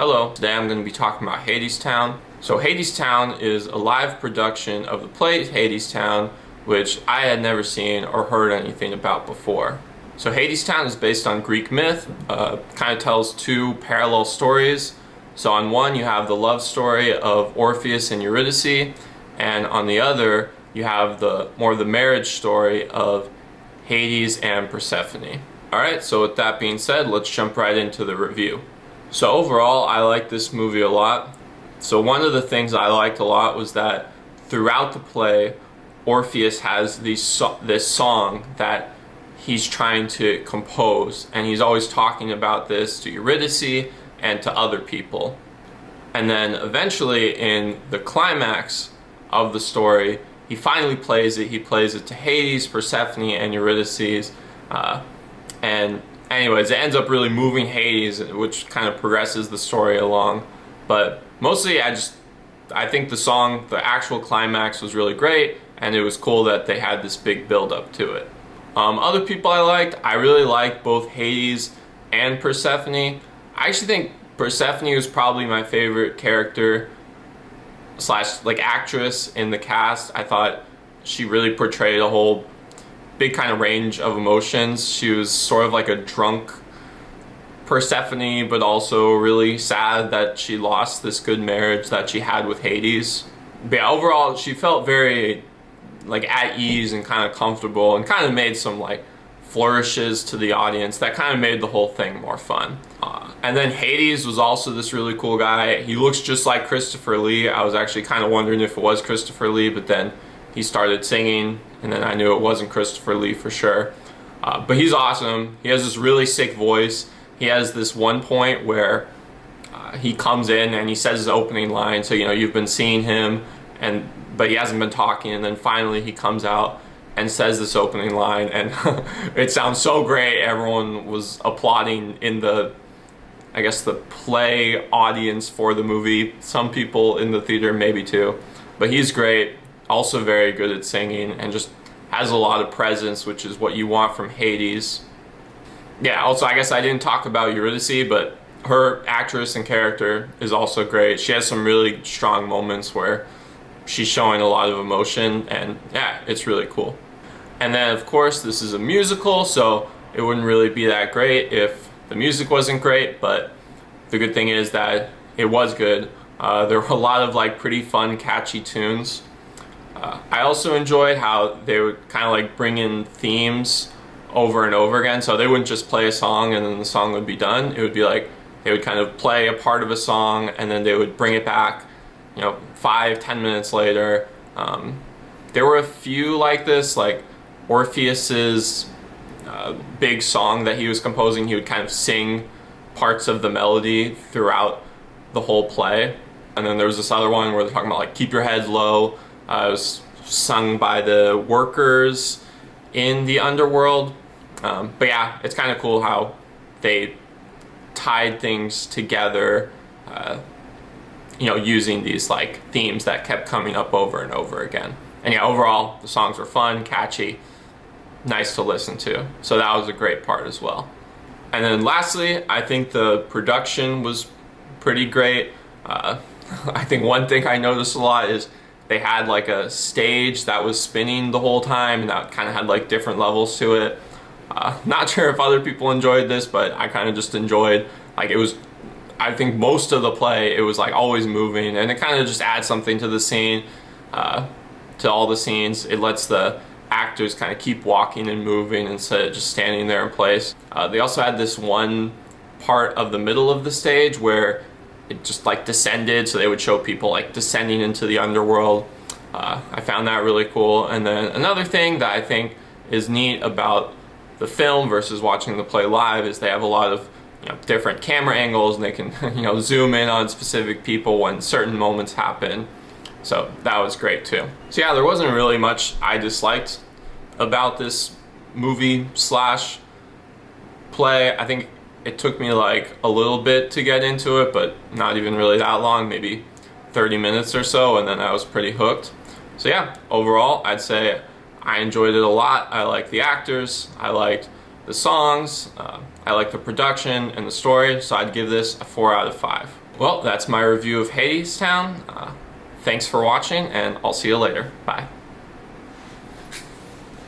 Hello, today I'm going to be talking about Hadestown. So Hadestown is a live production of the play Hadestown, which I had never seen or heard anything about before. So Hadestown is based on Greek myth, kind of tells two parallel stories. So on one you have the love story of Orpheus and Eurydice, and on the other you have more of the marriage story of Hades and Persephone. Alright, so with that being said, let's jump right into the review. So overall, I like this movie a lot. So one of the things I liked a lot was that throughout the play, Orpheus has this song that he's trying to compose, and he's always talking about this to Eurydice and to other people. And then eventually in the climax of the story, he finally plays it. He plays it to Hades, Persephone, and Eurydice. And anyways, it ends up really moving Hades, which kind of progresses the story along. But mostly I think the actual climax was really great, and it was cool that they had this big build up to it. Other people I really liked both Hades and Persephone. I actually think Persephone was probably my favorite character / actress in the cast. I thought she really portrayed a whole big kind of range of emotions. She was sort of like a drunk Persephone, but also really sad that she lost this good marriage that she had with Hades. But yeah, overall she felt very at ease and kind of comfortable, and kind of made some flourishes to the audience that kind of made the whole thing more fun. And then Hades was also this really cool guy. He looks just like Christopher Lee. I was actually kind of wondering if it was Christopher Lee, but then he started singing, and then I knew it wasn't Christopher Lee for sure. But he's awesome. He has this really sick voice. He has this one point where he comes in and he says his opening line. So you've been seeing him, but he hasn't been talking, and then finally he comes out and says this opening line, and it sounds so great. Everyone was applauding in the play audience for the movie. Some people in the theater maybe too. But he's great. Also very good at singing, and just has a lot of presence, which is what you want from Hades. Yeah, also I guess I didn't talk about Eurydice, but her actress and character is also great. She has some really strong moments where she's showing a lot of emotion, and yeah, it's really cool. And then of course this is a musical, so it wouldn't really be that great if the music wasn't great, but the good thing is that it was good. There were a lot of pretty fun, catchy tunes. I also enjoyed how they would kind of bring in themes over and over again, so they wouldn't just play a song and then the song would be done. It would be they would kind of play a part of a song and then they would bring it back 5-10 minutes later. There were a few like this, Orpheus's big song that he was composing. He would kind of sing parts of the melody throughout the whole play. And then there was this other one where they're talking about keep your head low. It was sung by the workers in the underworld. But yeah, it's kind of cool how they tied things together, using these themes that kept coming up over and over again. And yeah, overall the songs were fun, catchy, nice to listen to. So that was a great part as well. And then lastly, I think the production was pretty great. I think one thing I noticed a lot is they had a stage that was spinning the whole time, and that kind of had different levels to it. Not sure if other people enjoyed this, but I kind of just enjoyed, it was, I think most of the play, it was always moving, and it kind of just adds something to the scene, to all the scenes. It lets the actors kind of keep walking and moving instead of just standing there in place. They also had this one part of the middle of the stage where it just descended, so they would show people descending into the underworld. I found that really cool. And then another thing that I think is neat about the film versus watching the play live is they have a lot of different camera angles, and they can zoom in on specific people when certain moments happen. So that was great too. So yeah, there wasn't really much I disliked about this movie / play. I think it took me a little bit to get into it, but not even really that long, maybe 30 minutes or so, and then I was pretty hooked. So yeah, overall I'd say I enjoyed it a lot. I liked the actors, I liked the songs, I liked the production and the story, so I'd give this a 4 out of 5. Well, that's my review of Hadestown. Thanks for watching, and I'll see you later. Bye.